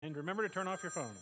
And remember to turn off your phones.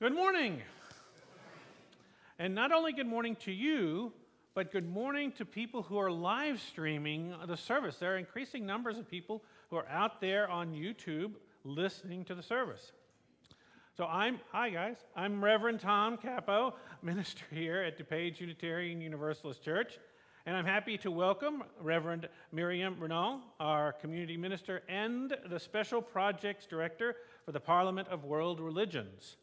Good morning. And not only good morning to you, but good morning to people who are live streaming the service. There are increasing numbers of people who are out there on YouTube listening to the service. So hi guys, I'm Reverend Tom Capo, minister here at DuPage Unitarian Universalist Church, and I'm happy to welcome Reverend Miriam Renault, our community minister and the Special Projects Director for the Parliament of World Religions.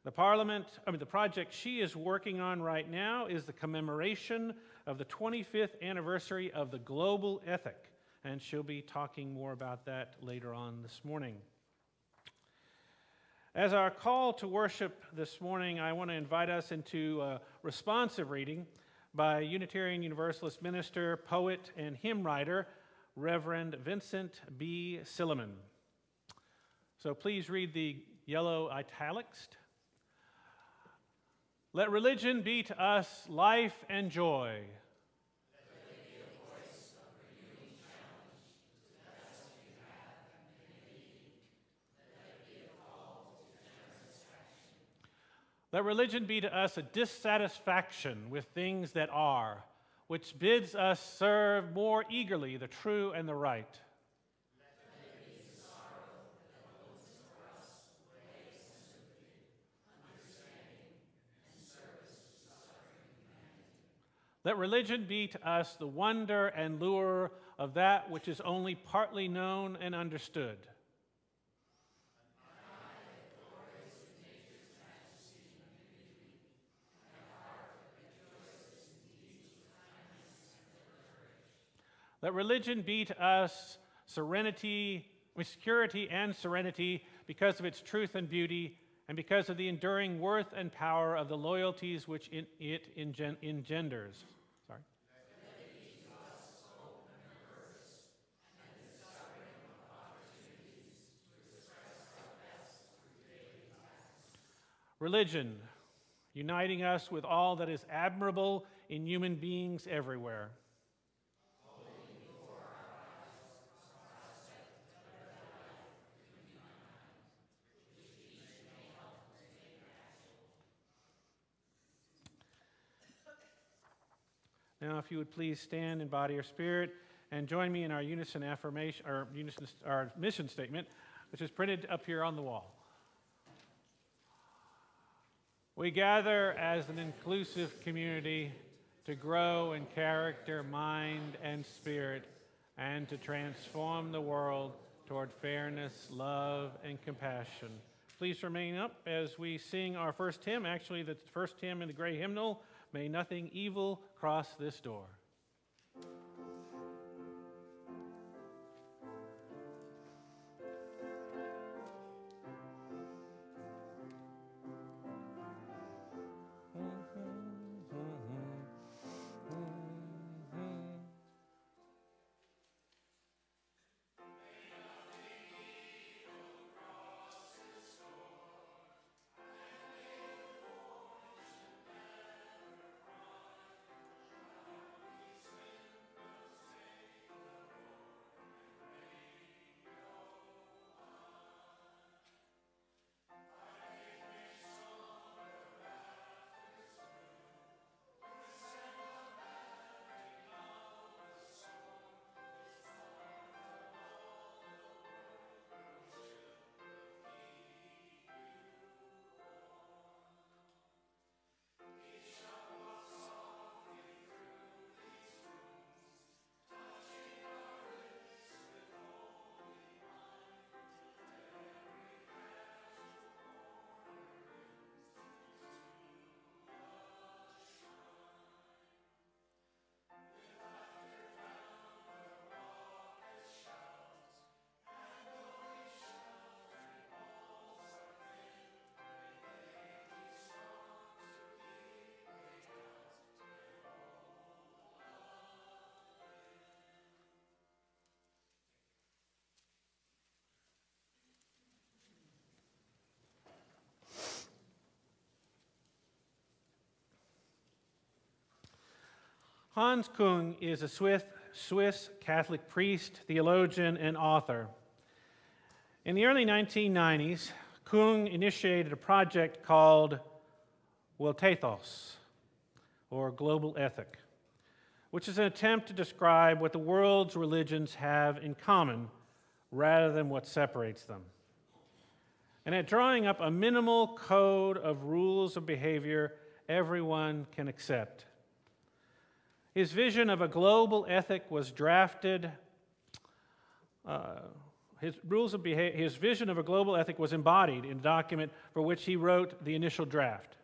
The project she is working on right now is the commemoration of the 25th anniversary of the global ethic, and she'll be talking more about that later on this morning. As our call to worship this morning, I want to invite us into a responsive reading by Unitarian Universalist minister, poet, and hymn writer, Reverend Vincent B. Silliman. So please read the yellow italics. Let religion be to us life and joy. Let it be a voice of renewing challenge to the best we have and may need. Let it be a call to generous action. Let religion be to us a dissatisfaction with things that are, which bids us serve more eagerly the true and the right. Let religion be to us the wonder and lure of that which is only partly known and understood. Let religion be to us security and serenity because of its truth and beauty, and because of the enduring worth and power of the loyalties which it engenders. Sorry. Religion, uniting us with all that is admirable in human beings everywhere. Now, if you would please stand in body or spirit and join me in our unison affirmation, our mission statement, which is printed up here on the wall. We gather as an inclusive community to grow in character, mind, and spirit, and to transform the world toward fairness, love, and compassion. Please remain up as we sing our first hymn, actually the first hymn in the gray hymnal, May Nothing Evil Cross This Door. Hans Küng is a Swiss Catholic priest, theologian, and author. In the early 1990s, Küng initiated a project called Weltethos, or Global Ethic, which is an attempt to describe what the world's religions have in common rather than what separates them, and at drawing up a minimal code of rules of behavior everyone can accept. His vision of a global ethic was drafted. His vision of a global ethic was embodied in a document for which he wrote the initial draft,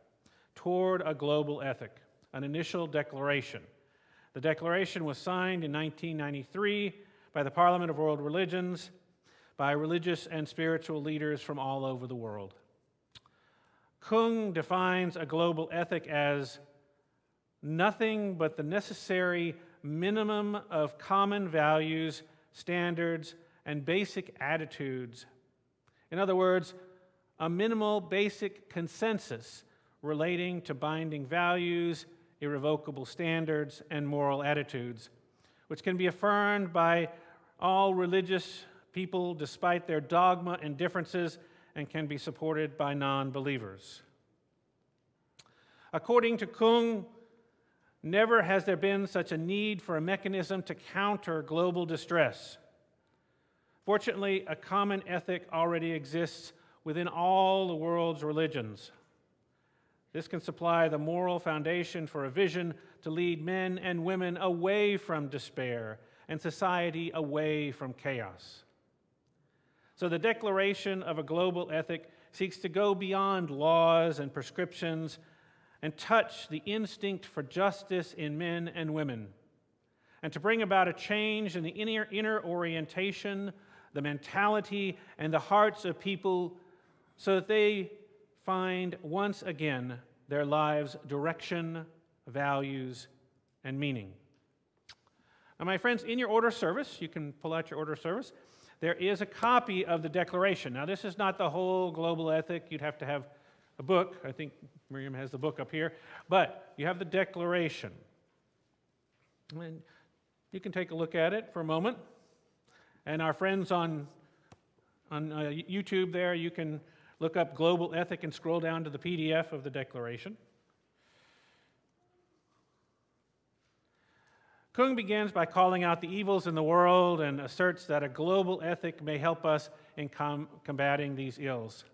Toward a Global Ethic, an initial declaration. The declaration was signed in 1993 by the Parliament of World Religions, by religious and spiritual leaders from all over the world. Küng defines a global ethic as nothing but the necessary minimum of common values, standards, and basic attitudes. In other words, a minimal basic consensus relating to binding values, irrevocable standards, and moral attitudes, which can be affirmed by all religious people despite their dogma and differences, and can be supported by non-believers. According to Küng, never has there been such a need for a mechanism to counter global distress. Fortunately, a common ethic already exists within all the world's religions. This can supply the moral foundation for a vision to lead men and women away from despair and society away from chaos. So the declaration of a global ethic seeks to go beyond laws and prescriptions and touch the instinct for justice in men and women, and to bring about a change in the inner orientation, the mentality, and the hearts of people so that they find once again their lives' direction, values, and meaning. Now, my friends, in your order service, you can pull out your order service, there is a copy of the Declaration. Now, this is not the whole global ethic. You'd have to have a book. I think Miriam has the book up here. But you have the Declaration. And you can take a look at it for a moment. And our friends on YouTube there, you can look up Global Ethic and scroll down to the PDF of the Declaration. Kung begins by calling out the evils in the world and asserts that a global ethic may help us in combating these ills.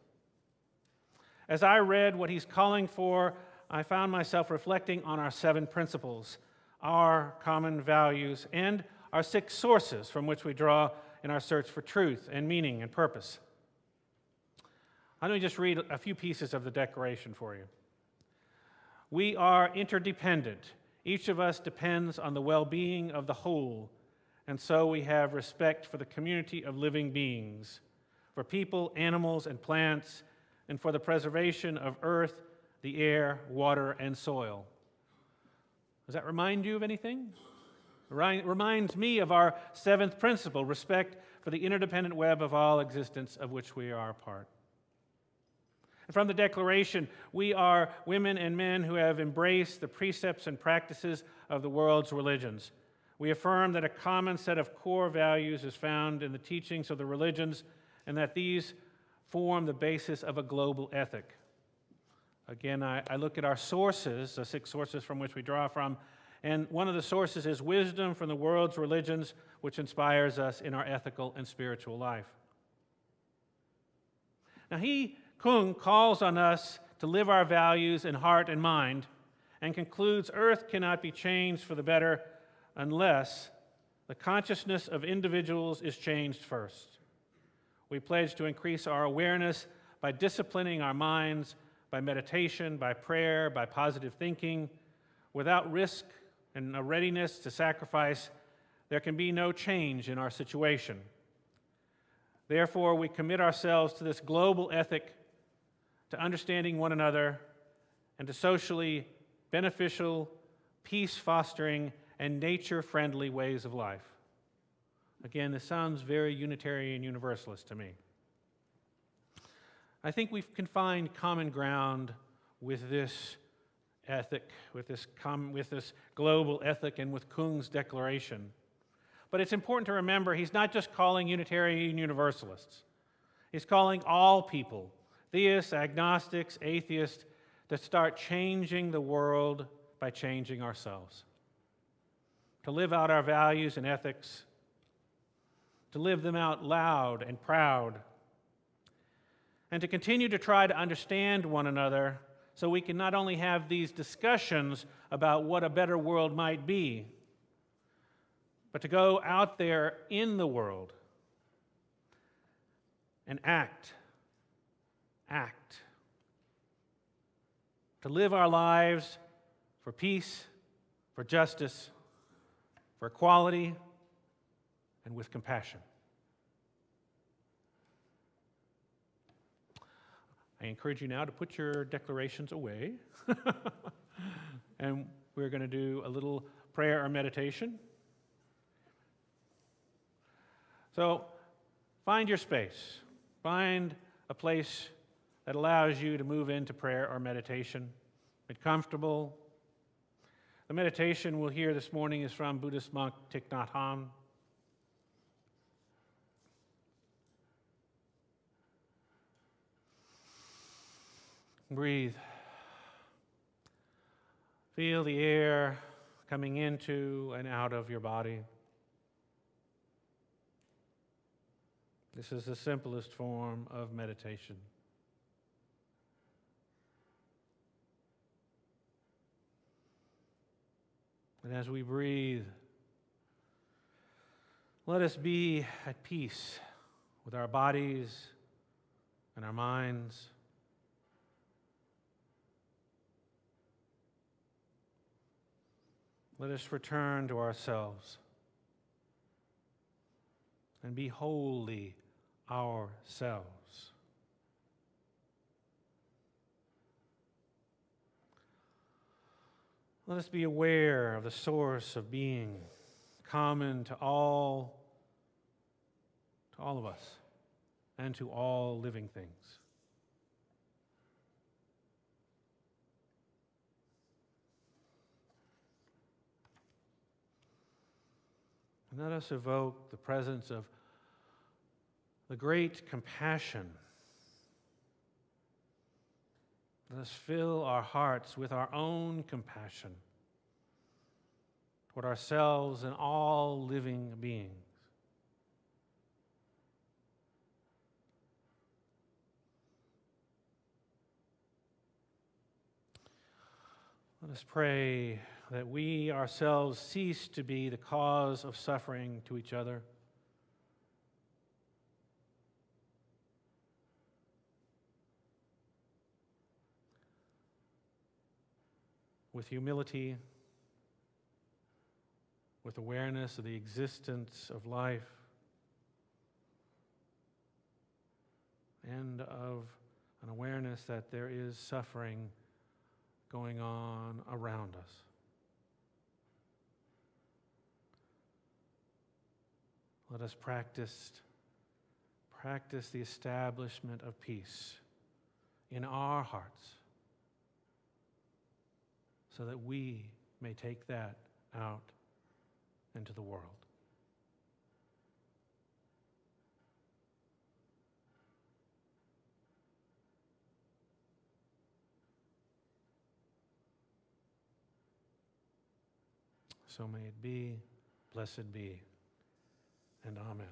As I read what he's calling for, I found myself reflecting on our 7 principles, our common values, and our 6 sources from which we draw in our search for truth and meaning and purpose. Let me just read a few pieces of the Declaration for you. We are interdependent. Each of us depends on the well-being of the whole, and so we have respect for the community of living beings, for people, animals, and plants, and for the preservation of earth, the air, water, and soil. Does that remind you of anything? It reminds me of our 7th principle, respect for the interdependent web of all existence of which we are a part. And from the Declaration, we are women and men who have embraced the precepts and practices of the world's religions. We affirm that a common set of core values is found in the teachings of the religions and that these form the basis of a global ethic. Again, I look at our sources, the 6 sources from which we draw from, and one of the sources is wisdom from the world's religions, which inspires us in our ethical and spiritual life. Now, Kung calls on us to live our values in heart and mind and concludes earth cannot be changed for the better unless the consciousness of individuals is changed first. We pledge to increase our awareness by disciplining our minds, by meditation, by prayer, by positive thinking. Without risk and a readiness to sacrifice, there can be no change in our situation. Therefore, we commit ourselves to this global ethic, to understanding one another, and to socially beneficial, peace-fostering, and nature-friendly ways of life. Again, this sounds very Unitarian Universalist to me. I think we can find common ground with this ethic, with this global ethic, and with Kung's Declaration. But it's important to remember he's not just calling Unitarian Universalists. He's calling all people, theists, agnostics, atheists, to start changing the world by changing ourselves. To live out our values and ethics, to live them out loud and proud, and to continue to try to understand one another so we can not only have these discussions about what a better world might be, but to go out there in the world and act. To live our lives for peace, for justice, for equality, and with compassion. I encourage you now to put your declarations away. And we're going to do a little prayer or meditation. So find your space. Find a place that allows you to move into prayer or meditation. Get comfortable. The meditation we'll hear this morning is from Buddhist monk Thich Nhat Hanh. Breathe. Feel the air coming into and out of your body. This is the simplest form of meditation. And as we breathe, let us be at peace with our bodies and our minds. Let us return to ourselves and be wholly ourselves. Let us be aware of the source of being common to all of us and to all living things. And let us evoke the presence of the great compassion. Let us fill our hearts with our own compassion toward ourselves and all living beings. Let us pray that we ourselves cease to be the cause of suffering to each other. With humility, with awareness of the existence of life, and of an awareness that there is suffering going on around us. Let us practice the establishment of peace in our hearts so that we may take that out into the world. So may it be, blessed be, and amen.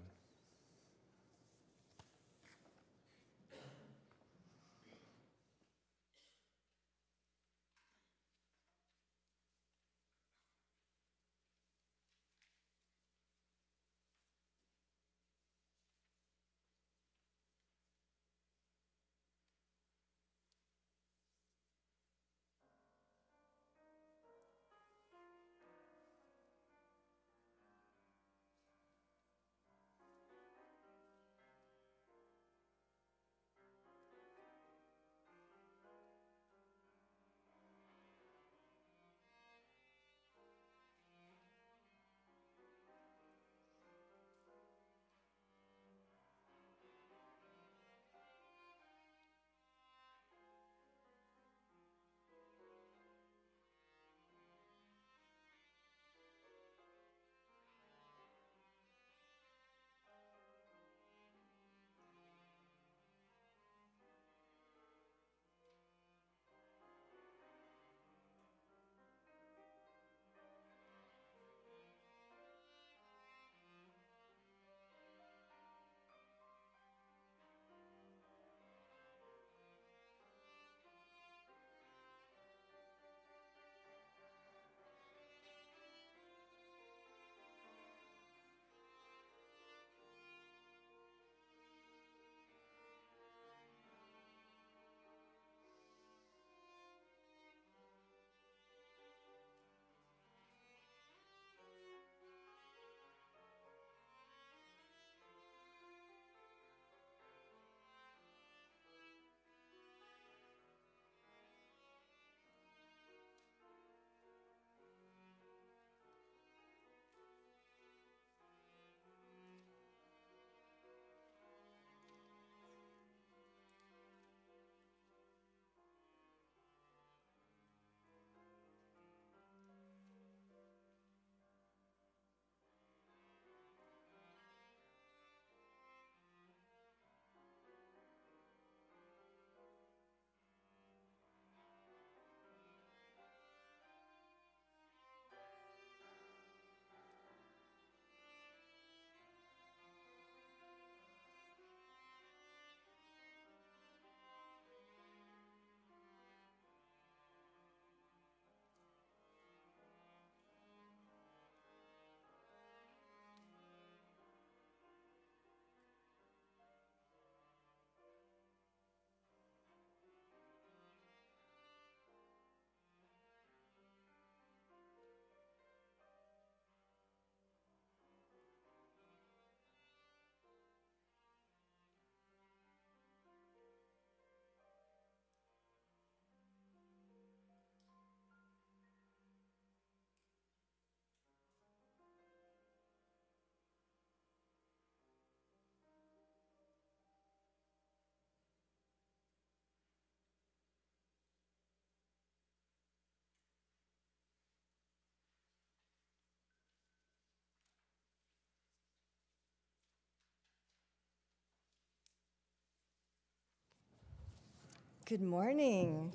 Good morning.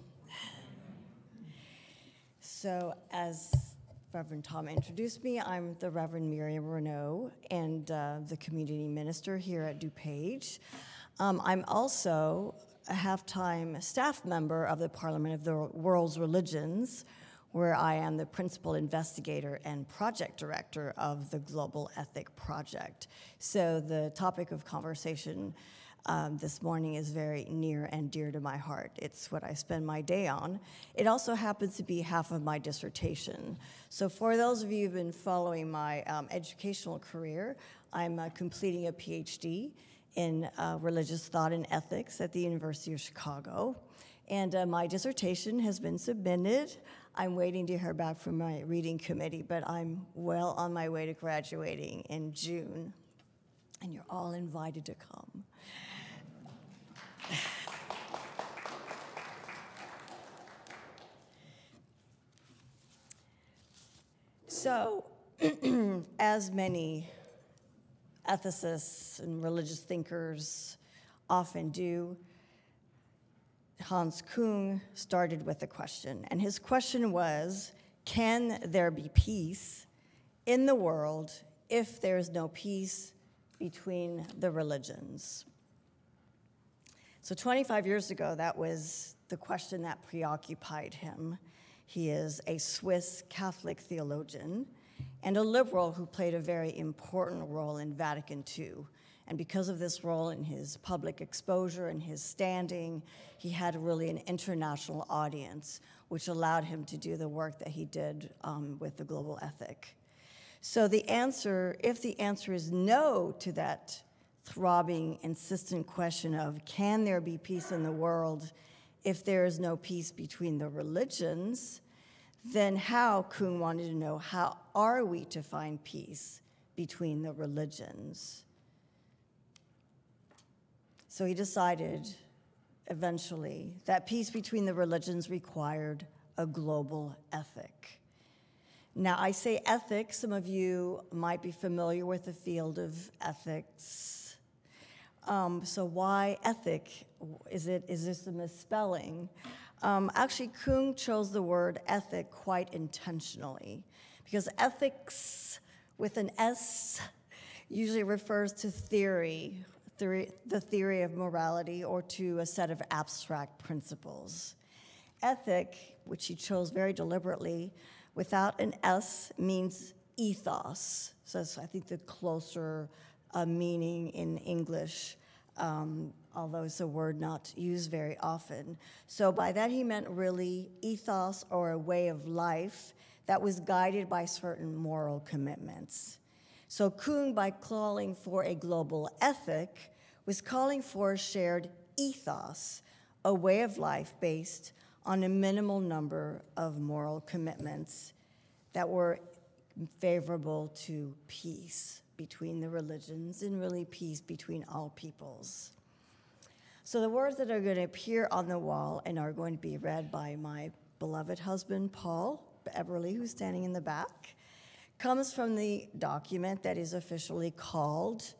So, as Reverend Tom introduced me, I'm the Reverend Miriam Renaud and the community minister here at DuPage. I'm also a half-time staff member of the Parliament of the World's Religions, where I am the principal investigator and project director of the Global Ethic Project. So the topic of conversation this morning is very near and dear to my heart. It's what I spend my day on. It also happens to be half of my dissertation. So for those of you who've been following my educational career, I'm completing a PhD in religious thought and ethics at the University of Chicago. And my dissertation has been submitted. I'm waiting to hear back from my reading committee, but I'm well on my way to graduating in June. And you're all invited to come. So, as many ethicists and religious thinkers often do, Hans Küng started with a question, and his question was, can there be peace in the world if there's no peace between the religions? So 25 years ago, that was the question that preoccupied him. He is a Swiss Catholic theologian and a liberal who played a very important role in Vatican II. And because of this role and his public exposure and his standing, he had really an international audience, which allowed him to do the work that he did with the global ethic. So the answer, if the answer is no to that throbbing, insistent question of, can there be peace in the world if there is no peace between the religions, then how, Küng wanted to know, how are we to find peace between the religions? So he decided eventually that peace between the religions required a global ethic. Now, I say ethics. Some of you might be familiar with the field of ethics. So why ethic? Is this a misspelling? Actually, Küng chose the word ethic quite intentionally, because ethics with an S usually refers to theory, the theory of morality, or to a set of abstract principles. Ethic, which he chose very deliberately, without an S, means ethos. So that's, I think, the closer meaning in English, although it's a word not used very often. So by that he meant really ethos, or a way of life that was guided by certain moral commitments. So Küng, by calling for a global ethic, was calling for a shared ethos, a way of life based on a minimal number of moral commitments that were favorable to peace between the religions and really peace between all peoples. So the words that are going to appear on the wall and are going to be read by my beloved husband, Paul Everly, who's standing in the back, comes from the document that is officially called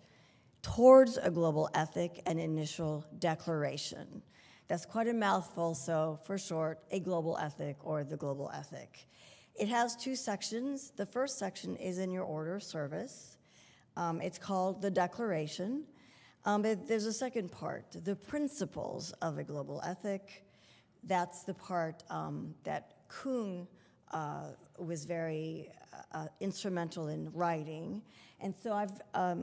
Towards a Global Ethic, an Initial Declaration. That's quite a mouthful, so for short, a global ethic, or the global ethic. It has two sections. The first section is in your order of service. It's called the Declaration. But there's a second part, the principles of a global ethic. That's the part that Küng was very instrumental in writing. And so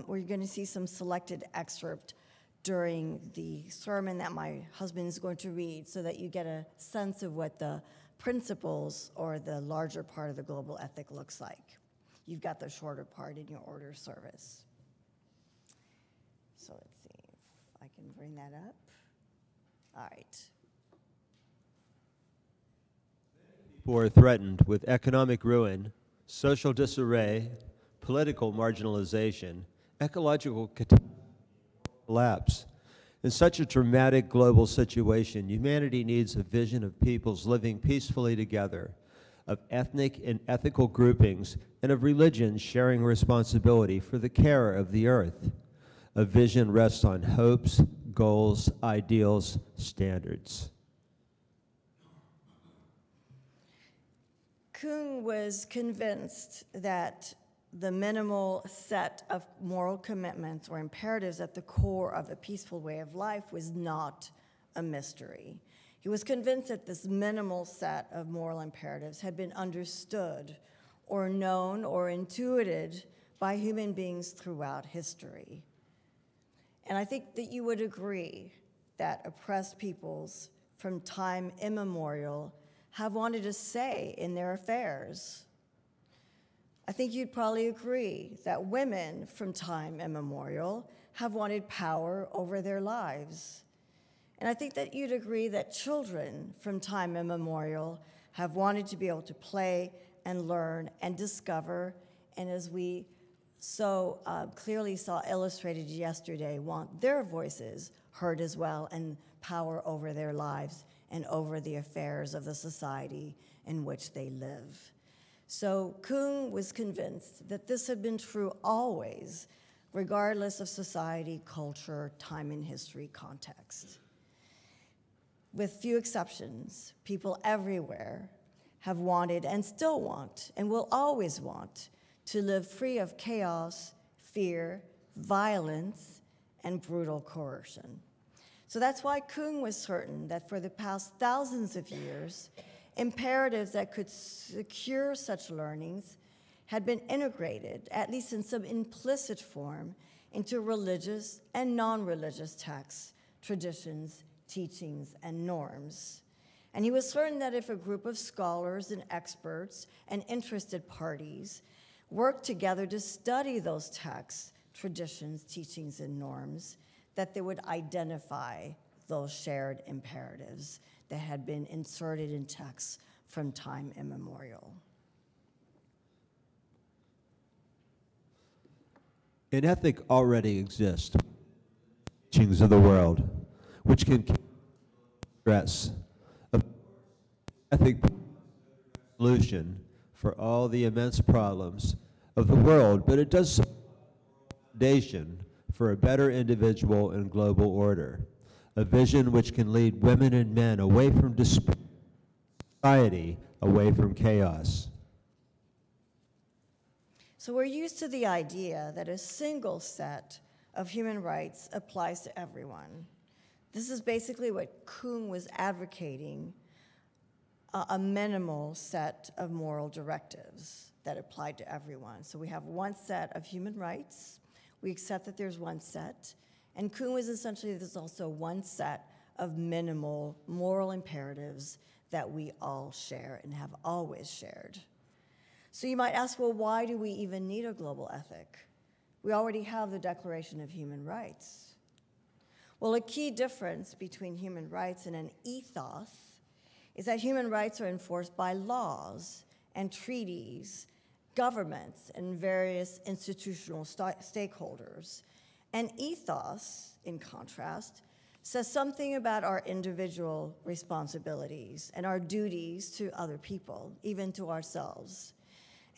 we're going to see some selected excerpt during the sermon that my husband is going to read, so that you get a sense of what the principles, or the larger part of the global ethic, looks like. You've got the shorter part in your order of service. So let's see if I can bring that up. All right. People are threatened with economic ruin, social disarray, political marginalization, ecological collapse. In such a dramatic global situation, humanity needs a vision of peoples living peacefully together, of ethnic and ethical groupings, and of religions sharing responsibility for the care of the earth. A vision rests on hopes, goals, ideals, standards. Kuhn was convinced that the minimal set of moral commitments or imperatives at the core of a peaceful way of life was not a mystery. He was convinced that this minimal set of moral imperatives had been understood or known or intuited by human beings throughout history. And I think that you would agree that oppressed peoples from time immemorial have wanted a say in their affairs. I think you'd probably agree that women from time immemorial have wanted power over their lives. And I think that you'd agree that children from time immemorial have wanted to be able to play and learn and discover, and as we so clearly saw illustrated yesterday, want their voices heard as well and power over their lives and over the affairs of the society in which they live. So Kuhn was convinced that this had been true always, regardless of society, culture, time in history, context. With few exceptions, people everywhere have wanted and still want and will always want to live free of chaos, fear, violence, and brutal coercion. So that's why Kuhn was certain that for the past thousands of years, imperatives that could secure such learnings had been integrated, at least in some implicit form, into religious and non-religious texts, traditions, teachings, and norms. And he was certain that if a group of scholars and experts and interested parties worked together to study those texts, traditions, teachings, and norms, that they would identify those shared imperatives that had been inserted in texts from time immemorial. An ethic already exists, teachings of the world, which can stress of ethic solution for all the immense problems of the world, but it does so foundation for a better individual and global order, a vision which can lead women and men away from despair, society away from chaos. So we're used to the idea that a single set of human rights applies to everyone. This is basically what Kuhn was advocating, a minimal set of moral directives that applied to everyone. So we have one set of human rights. We accept that there's one set. And Kuhn was essentially, there's also one set of minimal moral imperatives that we all share and have always shared. So you might ask, well, why do we even need a global ethic? We already have the Declaration of Human Rights. Well, a key difference between human rights and an ethos is that human rights are enforced by laws and treaties, governments, and various institutional stakeholders. An ethos, in contrast, says something about our individual responsibilities and our duties to other people, even to ourselves.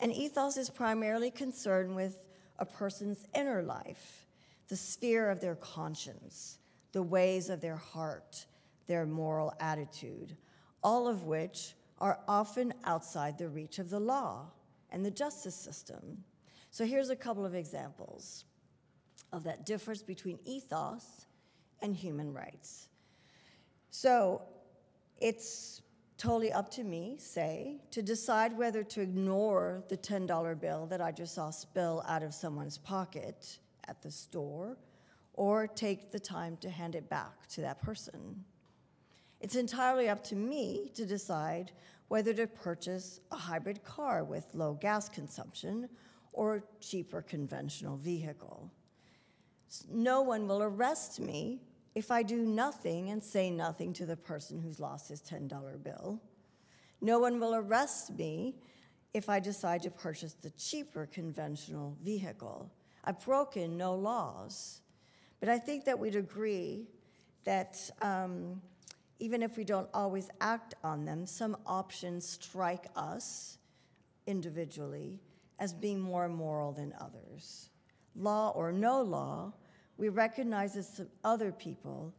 An ethos is primarily concerned with a person's inner life, the sphere of their conscience, the ways of their heart, their moral attitude, all of which are often outside the reach of the law and the justice system. So here's a couple of examples of that difference between ethos and human rights. So it's totally up to me, say, to decide whether to ignore the $10 bill that I just saw spill out of someone's pocket at the store, or take the time to hand it back to that person. It's entirely up to me to decide whether to purchase a hybrid car with low gas consumption or a cheaper conventional vehicle. No one will arrest me if I do nothing and say nothing to the person who's lost his $10 bill. No one will arrest me if I decide to purchase the cheaper conventional vehicle. I've broken no laws. But I think that we'd agree that even if we don't always act on them, some options strike us individually as being more moral than others. Law or no law, we recognize that other people,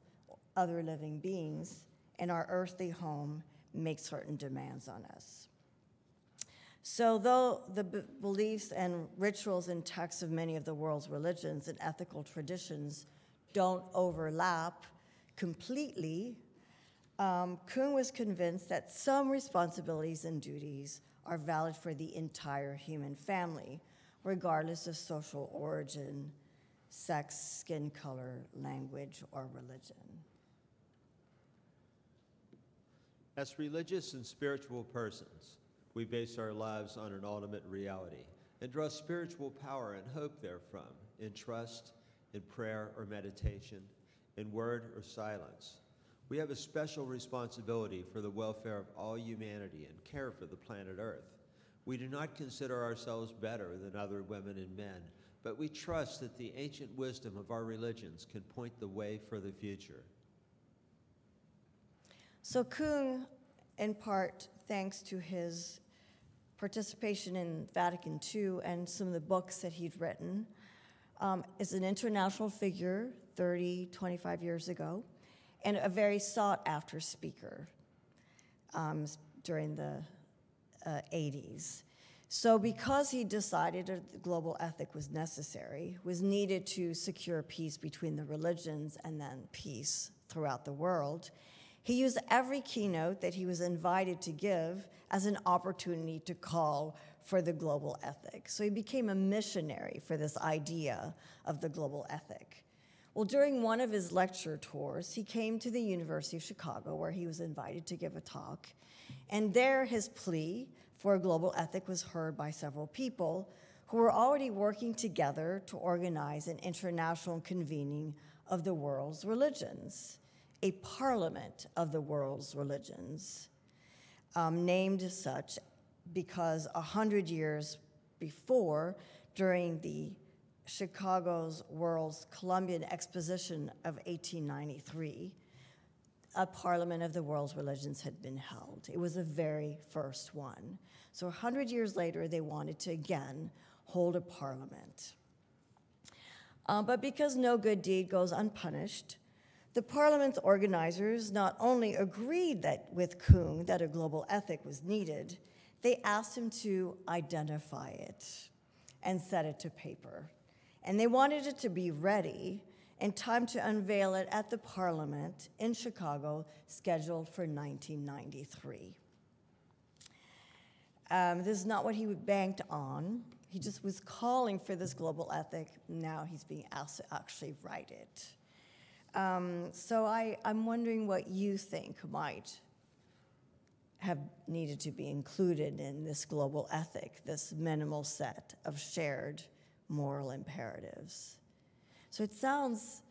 other living beings in our earthly home make certain demands on us. So though the beliefs and rituals and texts of many of the world's religions and ethical traditions don't overlap completely, Kuhn was convinced that some responsibilities and duties are valid for the entire human family, regardless of social origin, sex, skin color, language, or religion. As religious and spiritual persons, we base our lives on an ultimate reality and draw spiritual power and hope therefrom in trust, in prayer or meditation, in word or silence. We have a special responsibility for the welfare of all humanity and care for the planet Earth. We do not consider ourselves better than other women and men, but we trust that the ancient wisdom of our religions can point the way for the future. So Kuhn, in part, thanks to his participation in Vatican II and some of the books that he'd written, is an international figure 25 years ago, and a very sought-after speaker during the 80s. So because he decided that the global ethic was necessary, was needed to secure peace between the religions and then peace throughout the world, he used every keynote that he was invited to give as an opportunity to call for the global ethic. So he became a missionary for this idea of the global ethic. Well, during one of his lecture tours, he came to the University of Chicago, where he was invited to give a talk, and there his plea for a global ethic was heard by several people who were already working together to organize an international convening of the world's religions, a parliament of the world's religions, named as such because 100 years before, during the Chicago's World's Columbian Exposition of 1893, a parliament of the world's religions had been held. It was the very first one. So 100 years later, they wanted to again hold a parliament. But because no good deed goes unpunished, the parliament's organizers not only agreed with Kuhn that a global ethic was needed, they asked him to identify it and set it to paper. And they wanted it to be ready in time to unveil it at the Parliament in Chicago, scheduled for 1993. This is not what he banked on. He just was calling for this global ethic. Now he's being asked to actually write it. So I'm wondering what you think might have needed to be included in this global ethic, this minimal set of shared moral imperatives. So it sounds,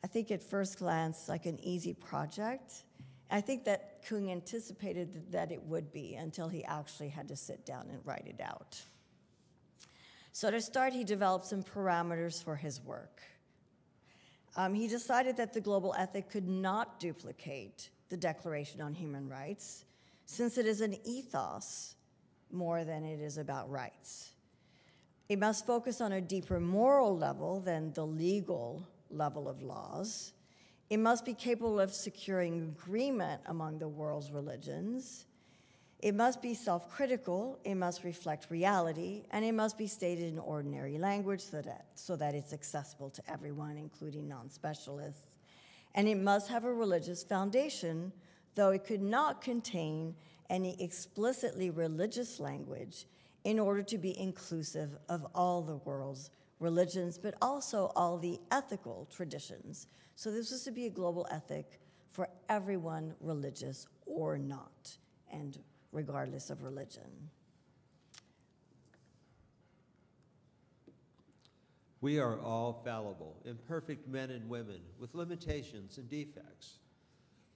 I think at first glance, like an easy project. I think that Kuhn anticipated that it would be until he actually had to sit down and write it out. So to start, he developed some parameters for his work. He decided that the global ethic could not duplicate the Declaration on Human Rights, since it is an ethos more than it is about rights. It must focus on a deeper moral level than the legal level of laws. It must be capable of securing agreement among the world's religions. It must be self-critical, it must reflect reality, and it must be stated in ordinary language so that it's accessible to everyone, including non-specialists. And it must have a religious foundation, though it could not contain any explicitly religious language in order to be inclusive of all the world's religions, but also all the ethical traditions. So this was to be a global ethic for everyone, religious or not, and regardless of religion. We are all fallible, imperfect men and women with limitations and defects.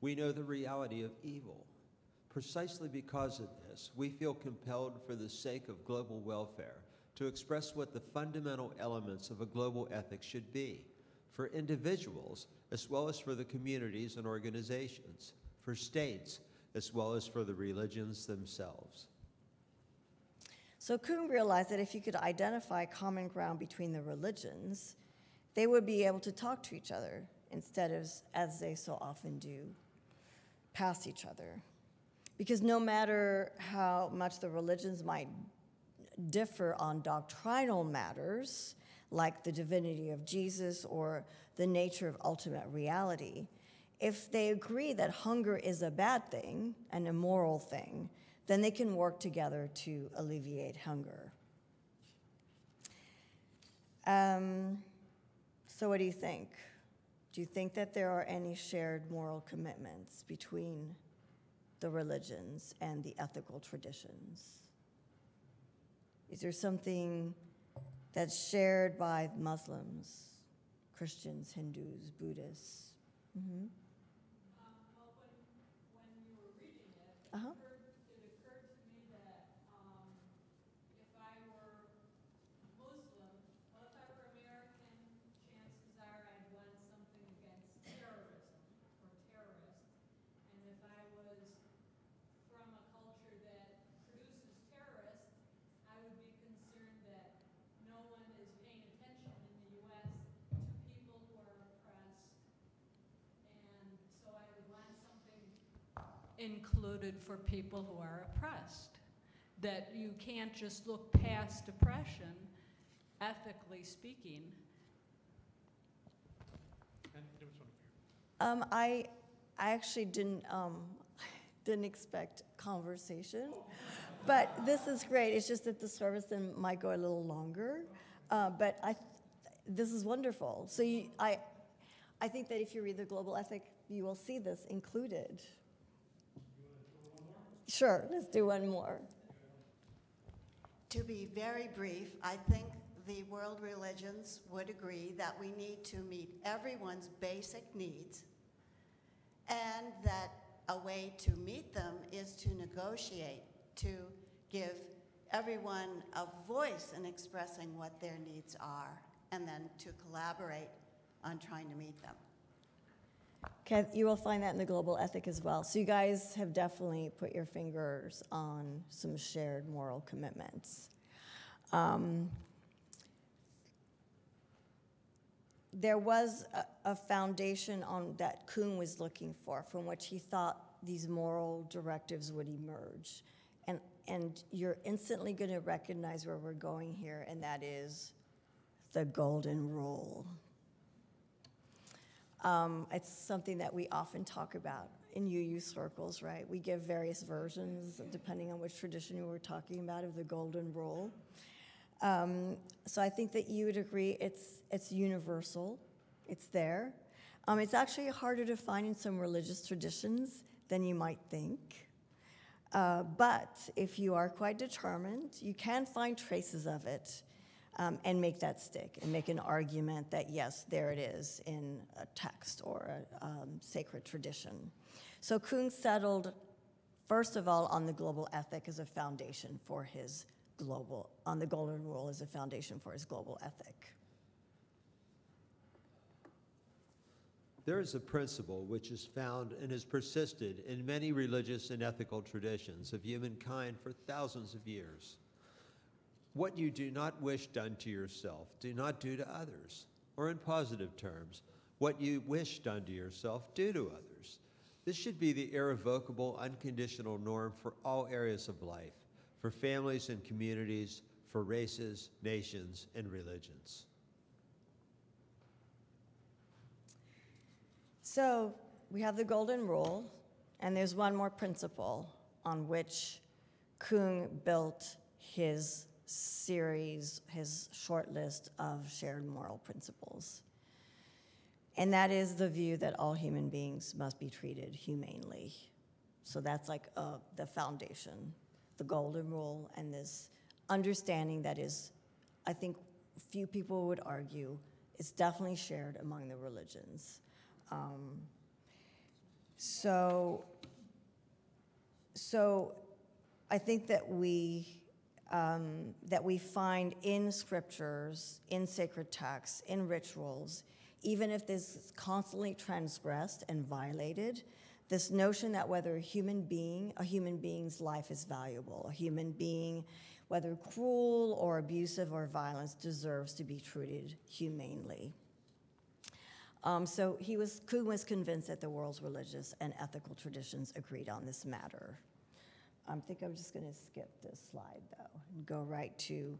We know the reality of evil. Precisely because of this, we feel compelled for the sake of global welfare to express what the fundamental elements of a global ethic should be for individuals as well as for the communities and organizations, for states as well as for the religions themselves. So Kuhn realized that if you could identify common ground between the religions, they would be able to talk to each other instead of, as they so often do, past each other. Because no matter how much the religions might differ on doctrinal matters, like the divinity of Jesus or the nature of ultimate reality, if they agree that hunger is a bad thing, an immoral thing, then they can work together to alleviate hunger. So what do you think? Do you think that there are any shared moral commitments between the religions and the ethical traditions? Is there something that's shared by Muslims, Christians, Hindus, Buddhists? Mm-hmm. Well, when you were reading it, Uh-huh. it occurred to me that if I were Muslim, well, if I were American, chances are I'd want something against terrorism or terrorists. And if I was from a culture that produces terrorists, I would be concerned that no one is paying attention in the U.S. to people who are oppressed. And so I would want something included for people who are oppressed. That you can't just look past oppression, ethically speaking. And there was one up here. I actually didn't expect conversation, but this is great. It's just that the service then might go a little longer, but this is wonderful. So I think that if you read the Global Ethic, you will see this included. Sure, let's do one more. To be very brief, I think the world religions would agree that we need to meet everyone's basic needs, and that a way to meet them is to negotiate, to give everyone a voice in expressing what their needs are, and then to collaborate on trying to meet them. Okay, you will find that in the Global Ethic as well. So you guys have definitely put your fingers on some shared moral commitments. There was a foundation on that Kuhn was looking for, from which he thought these moral directives would emerge. And you're instantly going to recognize where we're going here, and that is the golden rule. It's something that we often talk about in UU circles, right? We give various versions depending on which tradition we're talking about of the golden rule. So I think that you would agree it's universal, it's there. It's actually harder to find in some religious traditions than you might think. But if you are quite determined, you can find traces of it and make that stick and make an argument that, yes, there it is in a text or a sacred tradition. So Kuhn settled, first of all, on the global ethic as a foundation for his on the golden rule as a foundation for his global ethic. There is a principle which is found and has persisted in many religious and ethical traditions of humankind for thousands of years. What you do not wish done to yourself, do not do to others. Or in positive terms, what you wish done to yourself, do to others. This should be the irrevocable, unconditional norm for all areas of life, for families and communities, for races, nations, and religions. So we have the golden rule, and there's one more principle on which Kuhn built his series, his short list of shared moral principles. And that is the view that all human beings must be treated humanely. So that's like the foundation, the golden rule, and this understanding that is, I think few people would argue, is definitely shared among the religions. So I think that we find in scriptures, in sacred texts, in rituals, even if this is constantly transgressed and violated, this notion that whether a human being's life is valuable, a human being, whether cruel or abusive or violent, deserves to be treated humanely. So Kuhn was convinced that the world's religious and ethical traditions agreed on this matter. I think I'm just going to skip this slide, though, and go right to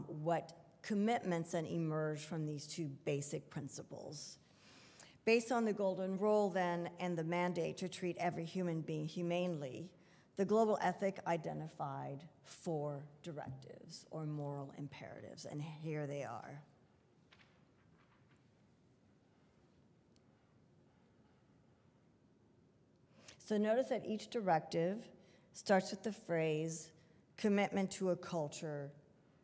what commitments then emerge from these two basic principles. Based on the golden rule, then, and the mandate to treat every human being humanely, the global ethic identified 4 directives or moral imperatives, and here they are. So notice that each directive starts with the phrase, commitment to a culture,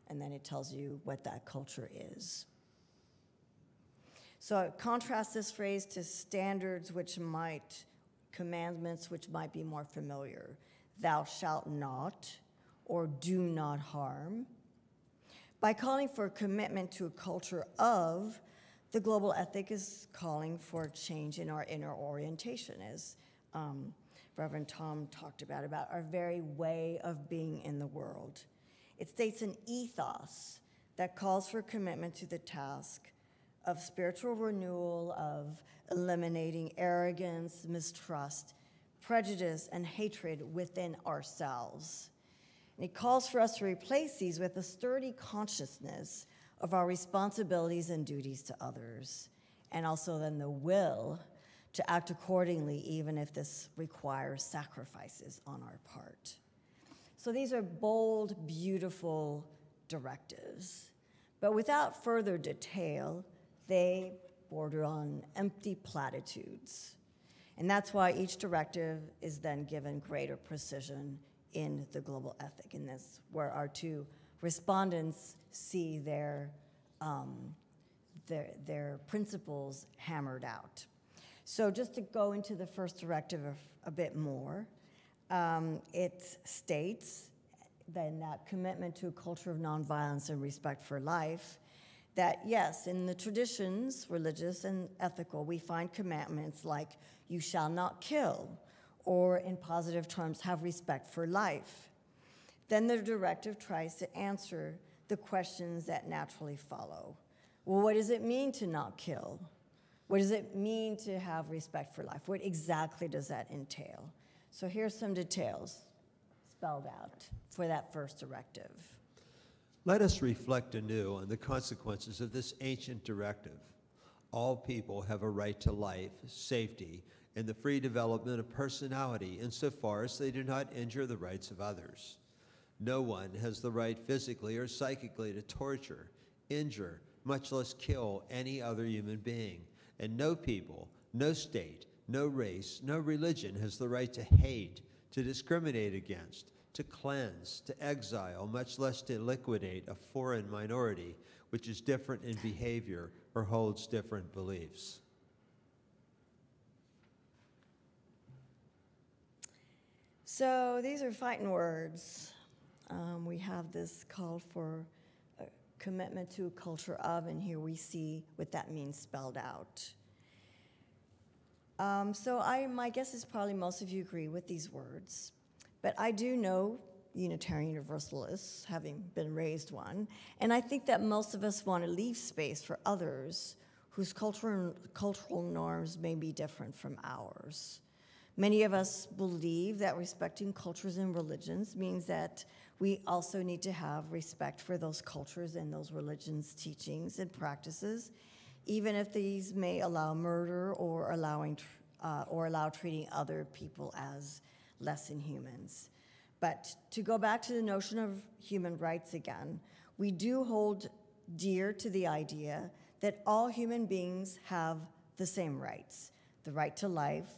and then it tells you what that culture is. So contrast this phrase to standards commandments which might be more familiar. Thou shalt not, or do not harm. By calling for a commitment to a culture of, the global ethic is calling for a change in our inner orientation, as Reverend Tom talked about our very way of being in the world. It states an ethos that calls for commitment to the task of spiritual renewal, of eliminating arrogance, mistrust, prejudice, and hatred within ourselves. And it calls for us to replace these with a sturdy consciousness of our responsibilities and duties to others, and also then the will to act accordingly, even if this requires sacrifices on our part. So these are bold, beautiful directives, but without further detail, they border on empty platitudes. And that's why each directive is then given greater precision in the global ethic. And that's where our 2 respondents see their principles hammered out. So just to go into the first directive a bit more, it states then that commitment to a culture of nonviolence and respect for life, that yes, in the traditions, religious and ethical, we find commandments like you shall not kill, or in positive terms, have respect for life. Then the directive tries to answer the questions that naturally follow. Well, what does it mean to not kill? What does it mean to have respect for life? What exactly does that entail? So here's some details spelled out for that first directive. Let us reflect anew on the consequences of this ancient directive. All people have a right to life, safety, and the free development of personality insofar as they do not injure the rights of others. No one has the right physically or psychically to torture, injure, much less kill any other human being. And no people, no state, no race, no religion has the right to hate, to discriminate against, to cleanse, to exile, much less to liquidate a foreign minority which is different in behavior or holds different beliefs. So these are fighting words. We have this call for a commitment to a culture of, and here we see what that means spelled out. My guess is probably most of you agree with these words, but I do know Unitarian Universalists, having been raised one, and I think that most of us want to leave space for others whose cultural norms may be different from ours. Many of us believe that respecting cultures and religions means that we also need to have respect for those cultures and those religions' teachings and practices, even if these may allow murder or allow treating other people as less than humans. But to go back to the notion of human rights again, we do hold dear to the idea that all human beings have the same rights: the right to life,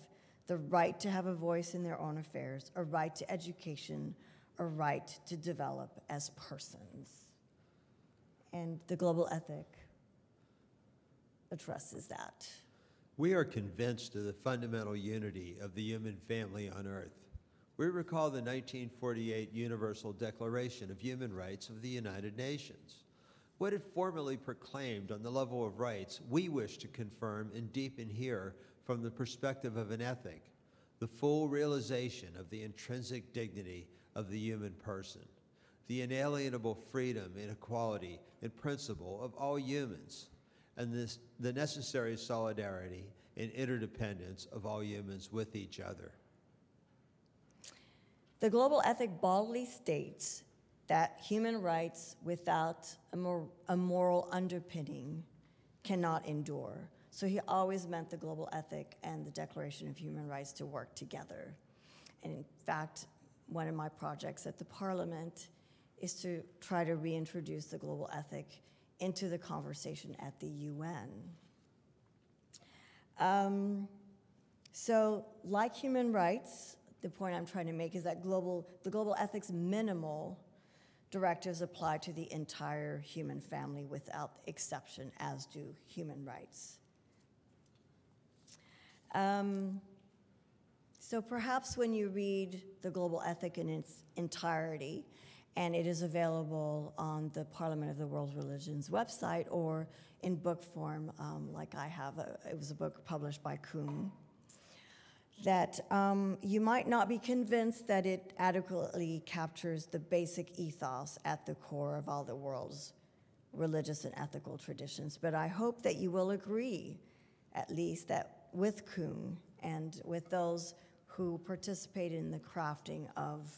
the right to have a voice in their own affairs, a right to education, a right to develop as persons. And the global ethic addresses that. We are convinced of the fundamental unity of the human family on earth. We recall the 1948 Universal Declaration of Human Rights of the United Nations. What it formally proclaimed on the level of rights, we wish to confirm and deepen here from the perspective of an ethic: the full realization of the intrinsic dignity of the human person, the inalienable freedom and equality and principle of all humans, and the necessary solidarity and interdependence of all humans with each other. The global ethic boldly states that human rights without a moral underpinning cannot endure. So he always meant the global ethic and the Declaration of Human Rights to work together. And in fact, one of my projects at the Parliament is to try to reintroduce the global ethic into the conversation at the UN. So like human rights, the point I'm trying to make is that the global ethics minimal directives apply to the entire human family without exception, as do human rights. So perhaps when you read the global ethic in its entirety, and it is available on the Parliament of the World Religions website or in book form, like I have, it was a book published by Kuhn, that you might not be convinced that it adequately captures the basic ethos at the core of all the world's religious and ethical traditions. But I hope that you will agree, at least, that with Kuhn and with those who participated in the crafting of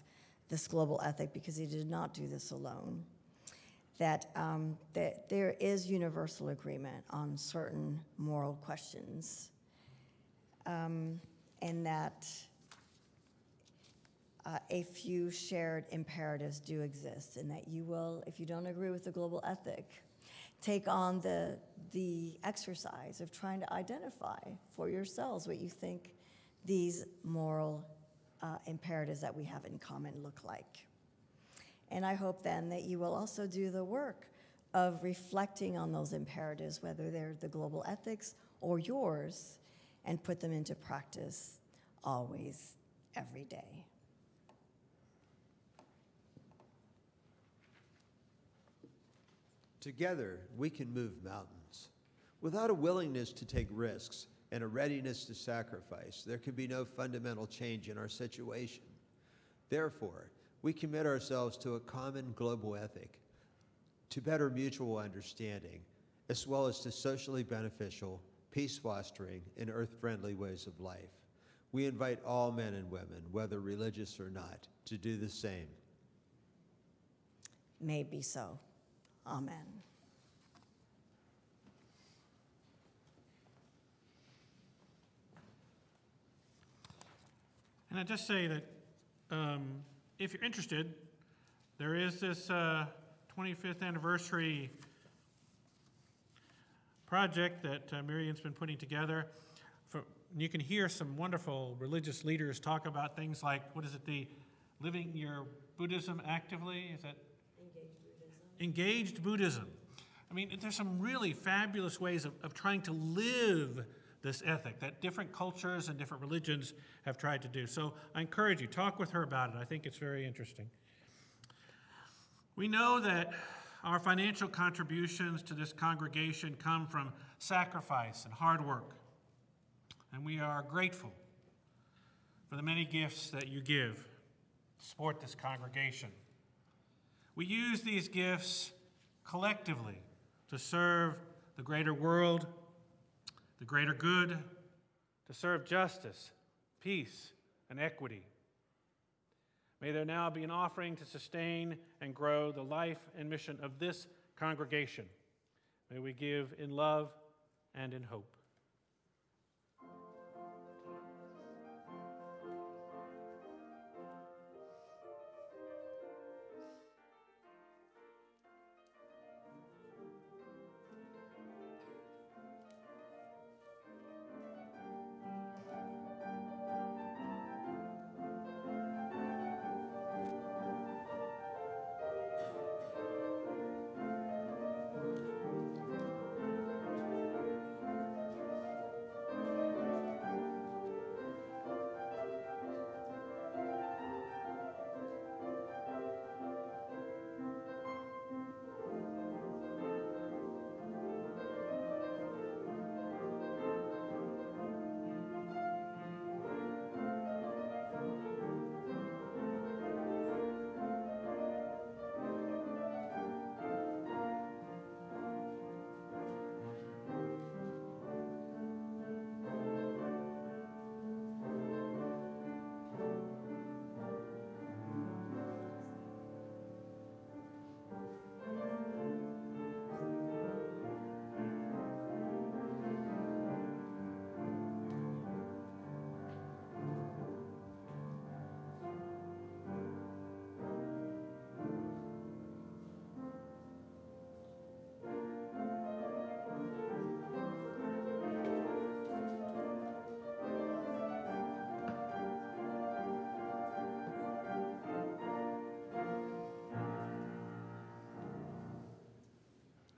this global ethic, because he did not do this alone, that there is universal agreement on certain moral questions. And that a few shared imperatives do exist, and that you will, if you don't agree with the global ethic, take on the exercise of trying to identify for yourselves what you think these moral imperatives that we have in common look like. And I hope then that you will also do the work of reflecting on those imperatives, whether they're the global ethics or yours, and put them into practice always, every day. Together, we can move mountains. Without a willingness to take risks and a readiness to sacrifice, there can be no fundamental change in our situation. Therefore, we commit ourselves to a common global ethic, to better mutual understanding, as well as to socially beneficial, peace-fostering, and earth-friendly ways of life. We invite all men and women, whether religious or not, to do the same. May it be so. Amen. And I just say that if you're interested, there is this 25th anniversary project that Miriam's been putting together. You can hear some wonderful religious leaders talk about things like, what is it, the living your Buddhism actively? Is that? Engaged Buddhism. Engaged Buddhism. I mean, there's some really fabulous ways of trying to live this ethic that different cultures and different religions have tried to do. So I encourage you, talk with her about it. I think it's very interesting. We know that our financial contributions to this congregation come from sacrifice and hard work. And we are grateful for the many gifts that you give to support this congregation. We use these gifts collectively to serve the greater world, the greater good, to serve justice, peace, and equity. May there now be an offering to sustain and grow the life and mission of this congregation. May we give in love and in hope.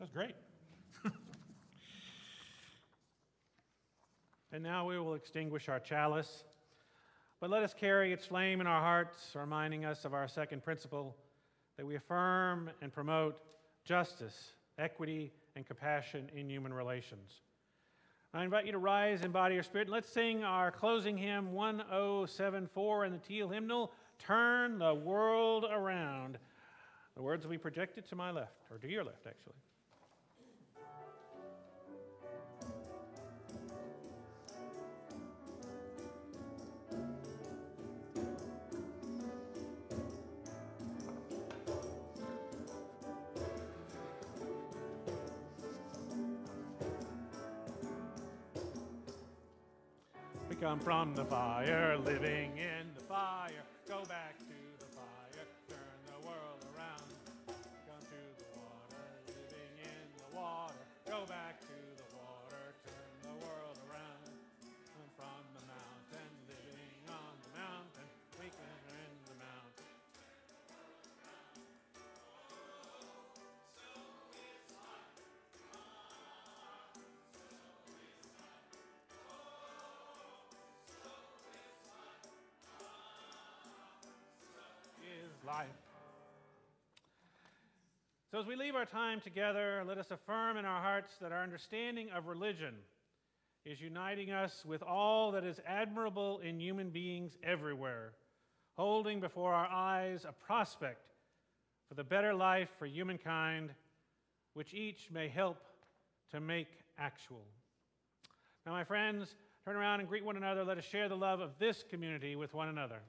was great. And now we will extinguish our chalice, but let us carry its flame in our hearts, reminding us of our second principle, that we affirm and promote justice, equity, and compassion in human relations. I invite you to rise in body or spirit, and let's sing our closing hymn 1074 in the Teal hymnal, Turn the World Around. The words will be projected to my left, or to your left, actually. We come from the fire, living in the fire. Go back to the fire, turn the world around. Come to the water, living in the water. Go back to the water, turn the world around. Come from the mountain, living on the mountain. We come in the mountain. Is life. So as we leave our time together, let us affirm in our hearts that our understanding of religion is uniting us with all that is admirable in human beings everywhere, holding before our eyes a prospect for the better life for humankind, which each may help to make actual. Now, my friends, turn around and greet one another. Let us share the love of this community with one another.